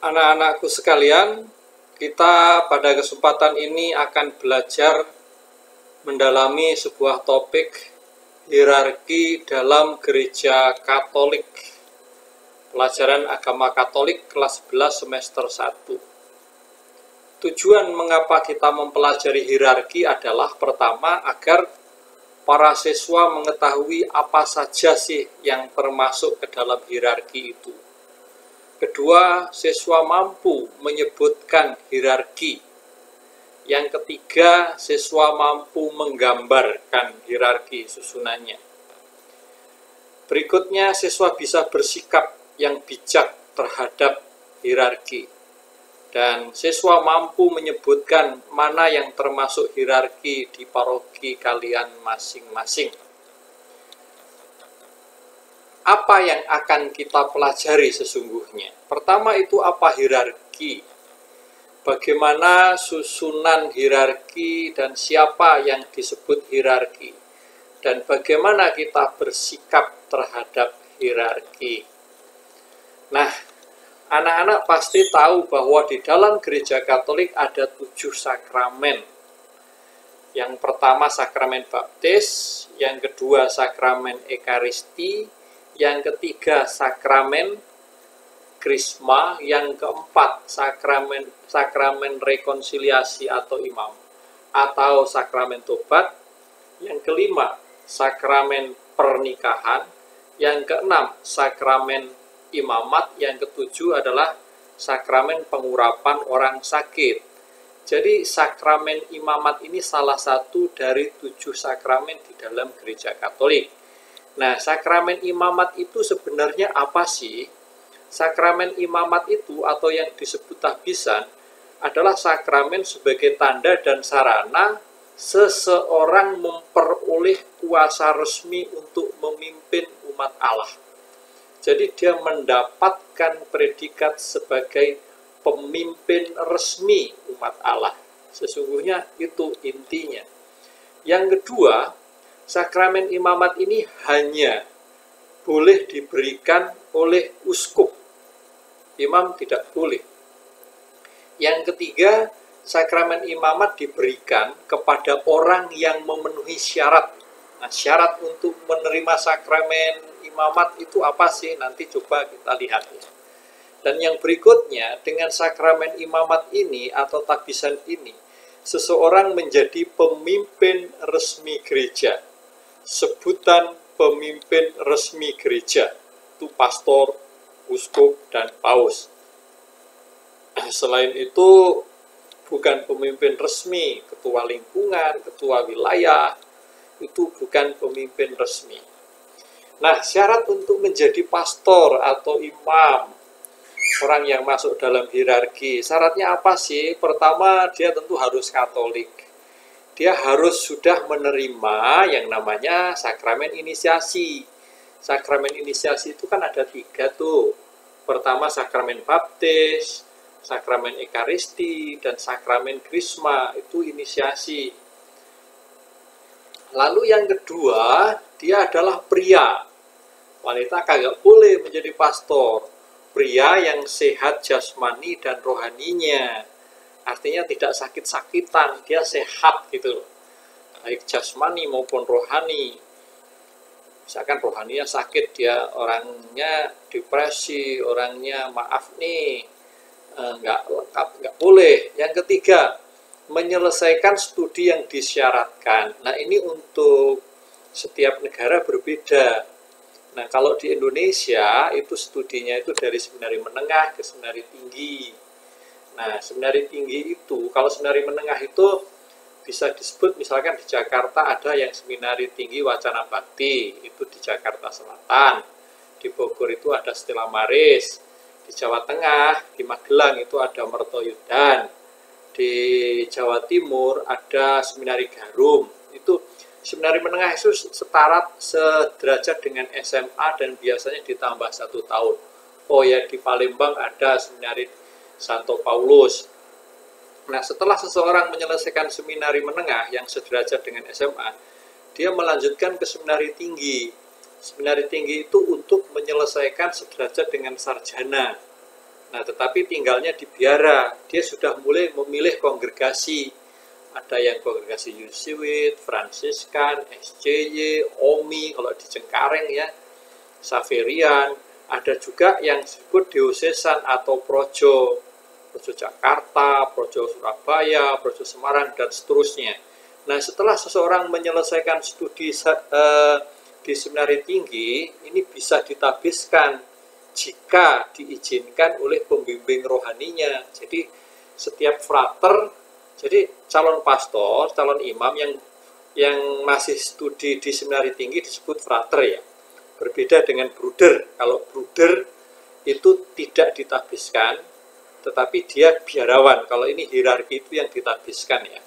Anak-anakku sekalian, kita pada kesempatan ini akan belajar mendalami sebuah topik hierarki dalam gereja Katolik. Pelajaran agama Katolik kelas 11 semester 1. Tujuan mengapa kita mempelajari hierarki adalah pertama agar para siswa mengetahui apa saja sih yang termasuk ke dalam hierarki itu. Kedua, siswa mampu menyebutkan hierarki. Yang ketiga, siswa mampu menggambarkan hierarki susunannya. Berikutnya, siswa bisa bersikap yang bijak terhadap hierarki. Dan siswa mampu menyebutkan mana yang termasuk hierarki di paroki kalian masing-masing. Apa yang akan kita pelajari sesungguhnya? Pertama itu apa hierarki? Bagaimana susunan hierarki dan siapa yang disebut hierarki? Dan bagaimana kita bersikap terhadap hierarki? Nah, anak-anak pasti tahu bahwa di dalam gereja Katolik ada 7 sakramen. Yang pertama sakramen baptis, yang kedua sakramen ekaristi, yang ketiga sakramen krisma, yang keempat sakramen rekonsiliasi atau imam atau sakramen tobat, yang kelima sakramen pernikahan, yang keenam sakramen imamat, yang ketujuh adalah sakramen pengurapan orang sakit. Jadi sakramen imamat ini salah satu dari 7 sakramen di dalam gereja Katolik. Nah, sakramen imamat itu sebenarnya apa sih? Sakramen imamat itu atau yang disebut tahbisan adalah sakramen sebagai tanda dan sarana seseorang memperoleh kuasa resmi untuk memimpin umat Allah. Jadi dia mendapatkan predikat sebagai pemimpin resmi umat Allah. Sesungguhnya itu intinya. Yang kedua, sakramen imamat ini hanya boleh diberikan oleh uskup. Imam tidak boleh. Yang ketiga, sakramen imamat diberikan kepada orang yang memenuhi syarat. Nah, syarat untuk menerima sakramen imamat itu apa sih? Nanti coba kita lihat ya. Dan yang berikutnya, dengan sakramen imamat ini atau tahbisan ini, seseorang menjadi pemimpin resmi gereja. Sebutan pemimpin resmi gereja itu pastor, uskup, dan paus. Selain itu, bukan pemimpin resmi, ketua lingkungan, ketua wilayah, itu bukan pemimpin resmi. Nah, syarat untuk menjadi pastor atau imam, orang yang masuk dalam hierarki, syaratnya apa sih? Pertama, dia tentu harus Katolik. Dia harus sudah menerima yang namanya sakramen inisiasi. Sakramen inisiasi itu kan ada 3 tuh. Pertama sakramen baptis, sakramen ekaristi, dan sakramen krisma, itu inisiasi. Lalu yang kedua, dia adalah pria. Wanita kagak boleh menjadi pastor. Pria yang sehat jasmani dan rohaninya. Artinya tidak sakit-sakitan, dia sehat gitu. Baik jasmani maupun rohani. Misalkan rohaninya sakit, dia orangnya depresi, orangnya maaf nih, nggak lengkap, nggak boleh. Yang ketiga, menyelesaikan studi yang disyaratkan. Nah, ini untuk setiap negara berbeda. Nah, kalau di Indonesia itu studinya itu dari seminari menengah ke seminari tinggi. Nah, seminari tinggi itu, kalau seminari menengah itu bisa disebut misalkan di Jakarta ada yang seminari tinggi Wacana Bakti, itu di Jakarta Selatan. Di Bogor itu ada Stella Maris. Di Jawa Tengah, di Magelang itu ada Mertoyudan. Di Jawa Timur ada seminari Garum. Itu seminari menengah itu sederajat dengan SMA dan biasanya ditambah 1 tahun. Oh ya, di Palembang ada seminari Santo Paulus. Nah, setelah seseorang menyelesaikan seminari menengah yang sederajat dengan SMA, dia melanjutkan ke seminari tinggi. Seminari tinggi itu untuk menyelesaikan sederajat dengan sarjana. Nah, tetapi tinggalnya di biara, dia sudah mulai memilih kongregasi. Ada yang kongregasi Jesuit, Fransiskan, SCY, OMI, kalau di Cengkareng ya, Xaverian, ada juga yang disebut diosesan atau projo, projo Jakarta, projo Surabaya, projo Semarang, dan seterusnya. Nah, setelah seseorang menyelesaikan studi di seminari tinggi, ini bisa ditabiskan jika diizinkan oleh pembimbing rohaninya. Jadi setiap frater, jadi calon pastor, calon imam yang masih studi di seminari tinggi disebut frater ya. Berbeda dengan bruder. Kalau bruder itu tidak ditabiskan, tetapi dia biarawan. Kalau ini hierarki itu yang ditabiskan ya.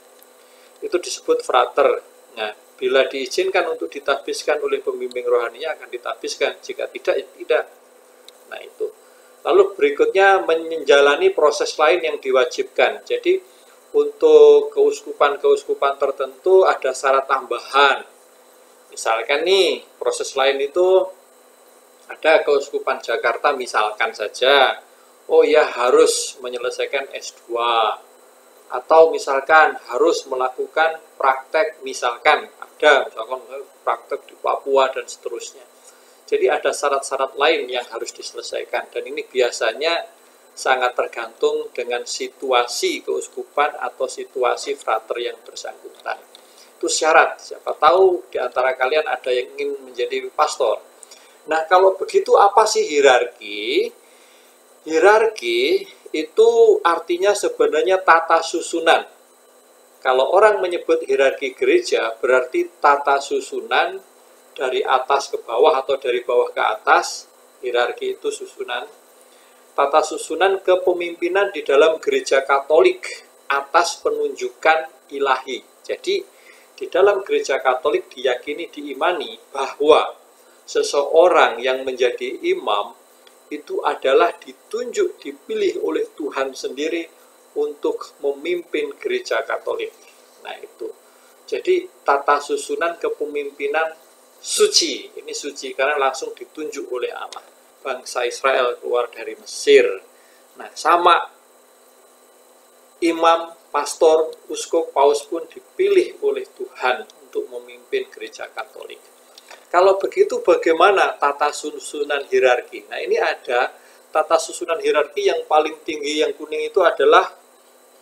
Itu disebut frater. Nah, bila diizinkan untuk ditabiskan oleh pembimbing rohaninya akan ditabiskan. Jika tidak, ya tidak. Nah, itu. Lalu berikutnya menjalani proses lain yang diwajibkan. Jadi untuk keuskupan-keuskupan tertentu ada syarat tambahan. Misalkan nih, proses lain itu ada keuskupan Jakarta misalkan saja. Oh ya, harus menyelesaikan S2. Atau misalkan harus melakukan praktek, misalkan ada misalkan praktek di Papua dan seterusnya. Jadi ada syarat-syarat lain yang harus diselesaikan, dan ini biasanya sangat tergantung dengan situasi keuskupan atau situasi frater yang bersangkutan. Itu syarat, siapa tahu di antara kalian ada yang ingin menjadi pastor. Nah, kalau begitu apa sih hierarki? Hierarki itu artinya sebenarnya tata susunan. Kalau orang menyebut hierarki gereja, berarti tata susunan dari atas ke bawah atau dari bawah ke atas. Hierarki itu susunan. Tata susunan kepemimpinan di dalam gereja Katolik atas penunjukan ilahi. Jadi, di dalam gereja Katolik diyakini, diimani bahwa seseorang yang menjadi imam itu adalah ditunjuk, dipilih oleh Tuhan sendiri untuk memimpin gereja Katolik. Nah, itu. Jadi, tata susunan kepemimpinan suci. Ini suci karena langsung ditunjuk oleh Allah. Bangsa Israel keluar dari Mesir. Nah, sama imam, pastor, uskup, paus pun dipilih oleh Tuhan untuk memimpin gereja Katolik. Kalau begitu bagaimana tata susunan hierarki? Nah, ini ada tata susunan hierarki yang paling tinggi, yang kuning itu adalah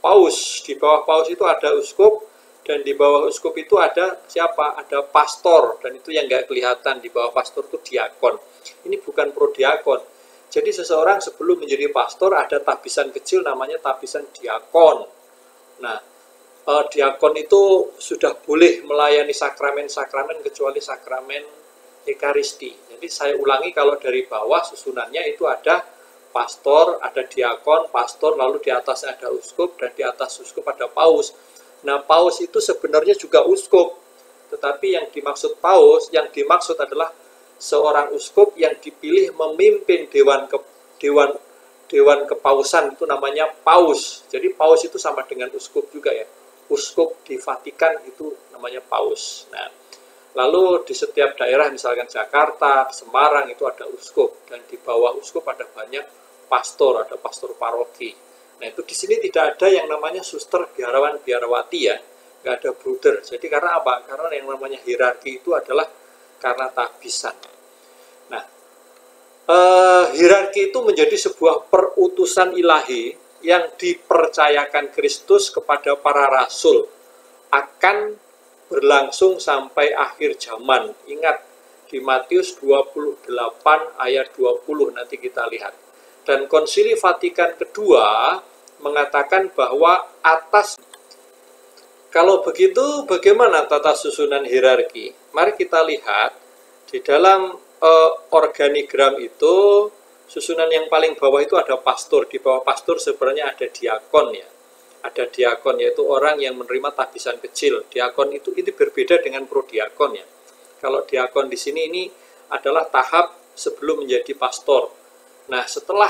paus. Di bawah paus itu ada uskup, dan di bawah uskup itu ada siapa? Ada pastor, dan itu yang nggak kelihatan. Di bawah pastor itu diakon. Ini bukan prodiakon. Jadi seseorang sebelum menjadi pastor ada tabisan kecil namanya tabisan diakon. Nah, diakon itu sudah boleh melayani sakramen-sakramen kecuali sakramen Ekaristi. Jadi saya ulangi, kalau dari bawah susunannya itu ada pastor, ada diakon, pastor, lalu di atasnya ada uskup, dan di atas uskup ada paus. Nah, paus itu sebenarnya juga uskup, tetapi yang dimaksud paus, yang dimaksud adalah seorang uskup yang dipilih memimpin dewan kepausan, itu namanya paus. Jadi paus itu sama dengan uskup juga ya. Uskup di Vatikan itu namanya paus. Nah, lalu di setiap daerah misalkan Jakarta, Semarang itu ada uskup, dan di bawah uskup ada banyak pastor, ada pastor paroki. Nah, itu di sini tidak ada yang namanya suster, biarawan, biarawati ya, nggak ada bruder. Jadi karena apa? Karena yang namanya hierarki itu adalah karena tabisan. Nah, hierarki itu menjadi sebuah perutusan ilahi yang dipercayakan Kristus kepada para rasul akan berlangsung sampai akhir zaman. Ingat, di Matius 28 ayat 20 nanti kita lihat. Dan Konsili Vatikan kedua mengatakan bahwa atas. Kalau begitu, bagaimana tata susunan hierarki? Mari kita lihat di dalam organigram itu, susunan yang paling bawah itu ada pastor. Di bawah pastor sebenarnya ada diakon ya. Ada diakon, yaitu orang yang menerima tabisan kecil. Diakon itu berbeda dengan prodiakon ya. Kalau diakon di sini ini adalah tahap sebelum menjadi pastor. Nah, setelah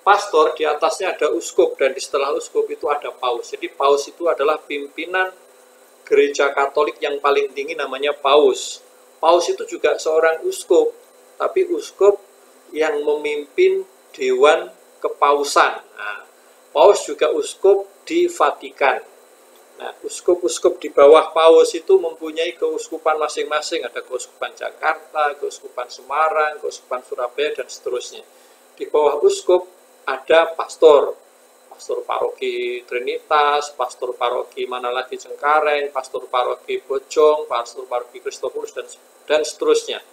pastor di atasnya ada uskup, dan di setelah uskup itu ada paus. Jadi paus itu adalah pimpinan gereja Katolik yang paling tinggi, namanya paus. Paus itu juga seorang uskup, tapi uskup yang memimpin dewan kepausan. Nah, paus juga uskup di Vatikan. Nah, uskup-uskup di bawah paus itu mempunyai keuskupan masing-masing. Ada keuskupan Jakarta, keuskupan Semarang, keuskupan Surabaya, dan seterusnya. Di bawah uskup ada pastor. Pastor paroki Trinitas, pastor paroki mana lagi Cengkareng, pastor paroki Bojong, pastor paroki Kristopulus, dan seterusnya.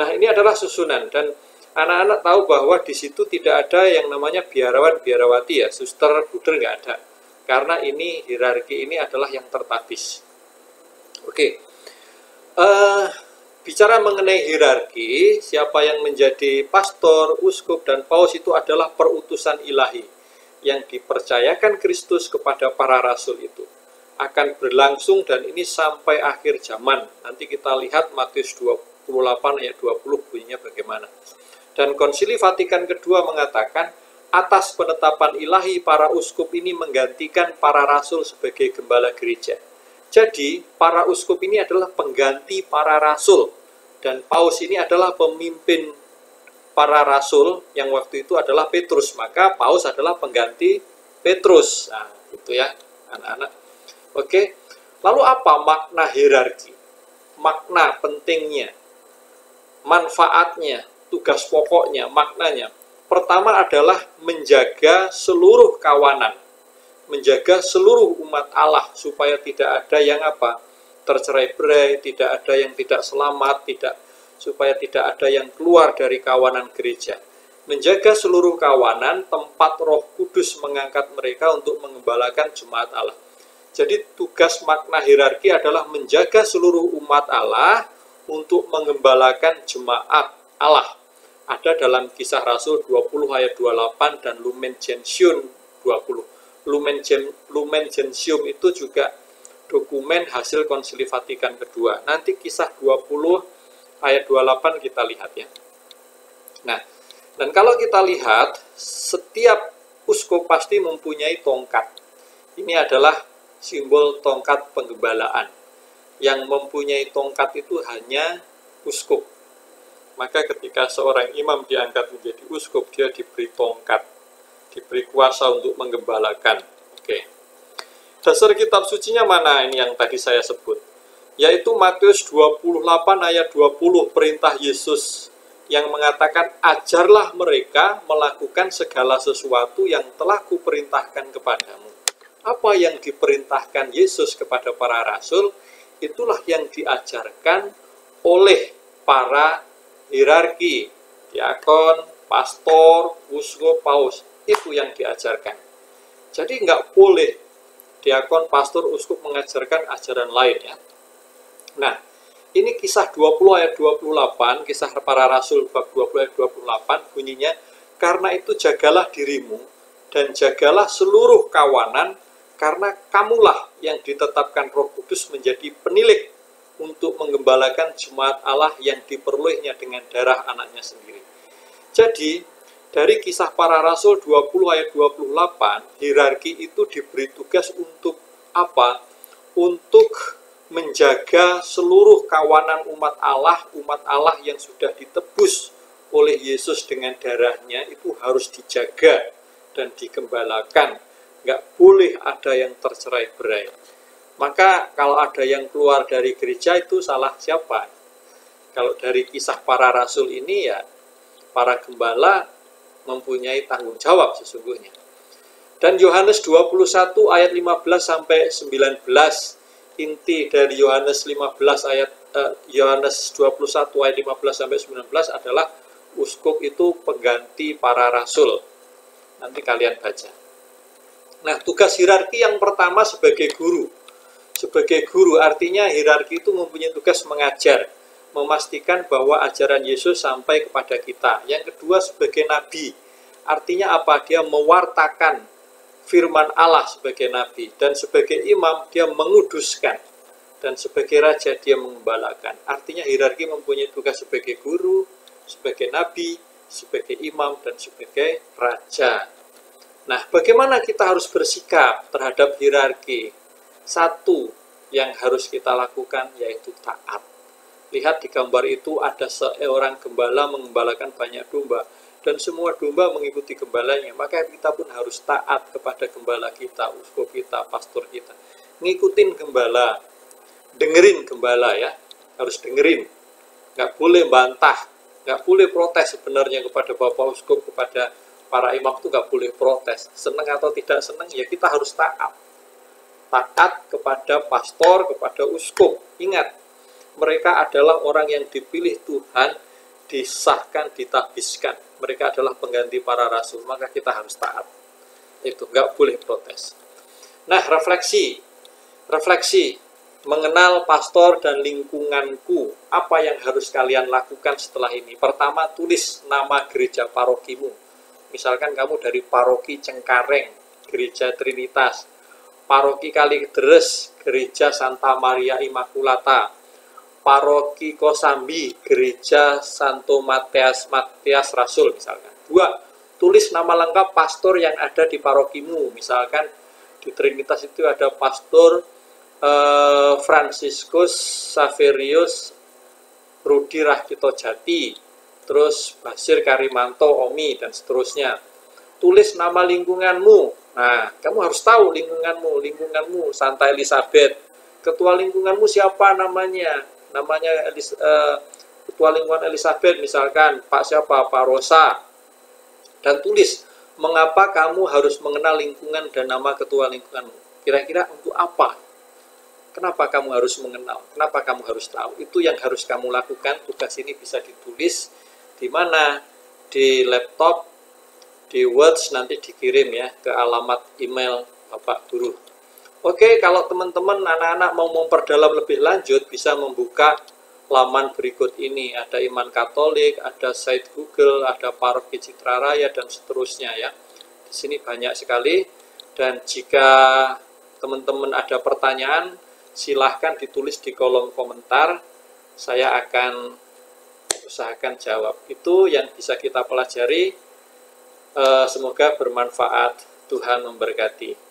Nah, ini adalah susunan, dan anak-anak tahu bahwa di situ tidak ada yang namanya biarawan, biarawati ya, suster, buder nggak ada. Karena ini hierarki ini adalah yang tertabis. Oke, bicara mengenai hierarki, siapa yang menjadi pastor, uskup, dan paus itu adalah perutusan ilahi yang dipercayakan Kristus kepada para rasul itu. Akan berlangsung dan ini sampai akhir zaman. Nanti kita lihat Matius 28 ayat 20 bunyinya bagaimana. Dan Konsili Vatikan kedua mengatakan, atas penetapan ilahi para uskup ini menggantikan para rasul sebagai gembala gereja. Jadi, para uskup ini adalah pengganti para rasul. Dan paus ini adalah pemimpin para rasul yang waktu itu adalah Petrus. Maka paus adalah pengganti Petrus. Nah, itu ya, anak-anak. Oke, lalu apa makna hierarki? Makna pentingnya, manfaatnya, tugas pokoknya, maknanya. Pertama adalah menjaga seluruh kawanan, menjaga seluruh umat Allah supaya tidak ada yang tercerai-berai, tidak ada yang tidak selamat, supaya tidak ada yang keluar dari kawanan gereja. Menjaga seluruh kawanan tempat Roh Kudus mengangkat mereka untuk mengembalakan jemaat Allah. Jadi tugas makna hierarki adalah menjaga seluruh umat Allah untuk mengembalakan jemaat Allah. Ada dalam Kisah Rasul 20 ayat 28 dan Lumen Gentium 20. Lumen Gentium itu juga dokumen hasil Konsili Vatikan kedua. Nanti Kisah 20 ayat 28 kita lihat ya. Nah, dan kalau kita lihat, setiap uskup pasti mempunyai tongkat. Ini adalah simbol tongkat penggembalaan. Yang mempunyai tongkat itu hanya uskup. Maka ketika seorang imam diangkat menjadi uskup, dia diberi tongkat, diberi kuasa untuk menggembalakan. Oke. Dasar kitab sucinya mana ini yang tadi saya sebut? Yaitu Matius 28 ayat 20, perintah Yesus yang mengatakan, ajarlah mereka melakukan segala sesuatu yang telah kuperintahkan kepadamu. Apa yang diperintahkan Yesus kepada para rasul, itulah yang diajarkan oleh para hierarki, diakon, pastor, uskup, paus. Itu yang diajarkan. Jadi nggak boleh diakon, pastor, uskup mengajarkan ajaran lain ya. Nah, ini Kisah 20 ayat 28, Kisah para Rasul bab 20 ayat 28, bunyinya, karena itu jagalah dirimu, dan jagalah seluruh kawanan, karena kamulah yang ditetapkan Roh Kudus menjadi penilik untuk menggembalakan jemaat Allah yang diperolehnya dengan darah anaknya sendiri. Jadi, dari Kisah para Rasul 20 ayat 28, hierarki itu diberi tugas untuk apa? Untuk menjaga seluruh kawanan umat Allah yang sudah ditebus oleh Yesus dengan darahnya itu harus dijaga dan digembalakan. Nggak boleh ada yang tercerai-berai. Maka kalau ada yang keluar dari gereja itu salah siapa? Kalau dari Kisah para Rasul ini ya para gembala mempunyai tanggung jawab sesungguhnya. Dan Yohanes 21 ayat 15 sampai 19, inti dari Yohanes 21 ayat 15 sampai 19 adalah uskup itu pengganti para rasul. Nanti kalian baca. Nah, tugas hierarki yang pertama sebagai guru. Sebagai guru artinya hierarki itu mempunyai tugas mengajar, memastikan bahwa ajaran Yesus sampai kepada kita. Yang kedua sebagai nabi. Artinya apa? Dia mewartakan firman Allah sebagai nabi, dan sebagai imam dia menguduskan, dan sebagai raja dia mengembalakan. Artinya hierarki mempunyai tugas sebagai guru, sebagai nabi, sebagai imam, dan sebagai raja. Nah, bagaimana kita harus bersikap terhadap hierarki? Satu yang harus kita lakukan yaitu taat. Lihat di gambar itu ada seorang gembala mengembalakan banyak domba. dan semua domba mengikuti gembalanya. Maka kita pun harus taat kepada gembala kita, uskup kita, pastor kita. Ngikutin gembala, dengerin gembala ya, harus dengerin. Nggak boleh bantah, nggak boleh protes sebenarnya kepada Bapak Uskup, kepada para imam itu nggak boleh protes. Senang atau tidak senang ya kita harus taat. Taat kepada pastor, kepada uskup. Ingat, mereka adalah orang yang dipilih Tuhan, disahkan, ditabiskan. Mereka adalah pengganti para rasul, maka kita harus taat. Itu, nggak boleh protes. Nah, refleksi mengenal pastor dan lingkunganku. Apa yang harus kalian lakukan setelah ini? Pertama, tulis nama gereja parokimu. Misalkan kamu dari paroki Cengkareng, gereja Trinitas, paroki Kalideres, gereja Santa Maria Immaculata, paroki Kosambi, gereja Santo Matias Rasul misalkan. 2, tulis nama lengkap pastor yang ada di parokimu. Misalkan di Trinitas itu ada pastor Franciscus Saverius Rudi Rahkito Jati, terus Basir Karimanto Omi, dan seterusnya. Tulis nama lingkunganmu. Nah, kamu harus tahu lingkunganmu Santa Elizabeth. Ketua lingkunganmu siapa namanya? Namanya Ketua lingkungan Elizabeth misalkan Pak siapa? Pak Rosa. Dan tulis mengapa kamu harus mengenal lingkungan dan nama ketua lingkunganmu. Kira-kira untuk apa? Kenapa kamu harus mengenal? Kenapa kamu harus tahu? Itu yang harus kamu lakukan. Tugas ini bisa ditulis di mana? Di laptop, di Word, nanti dikirim ya ke alamat email Bapak Guru. Oke, kalau teman-teman anak-anak mau memperdalam lebih lanjut, bisa membuka laman berikut ini. Ada Iman Katolik, ada site Google, ada Paroki Citra Raya, dan seterusnya ya. Di sini banyak sekali. Dan jika teman-teman ada pertanyaan, silahkan ditulis di kolom komentar. Saya akan usahakan jawab. Itu yang bisa kita pelajari. Semoga bermanfaat. Tuhan memberkati.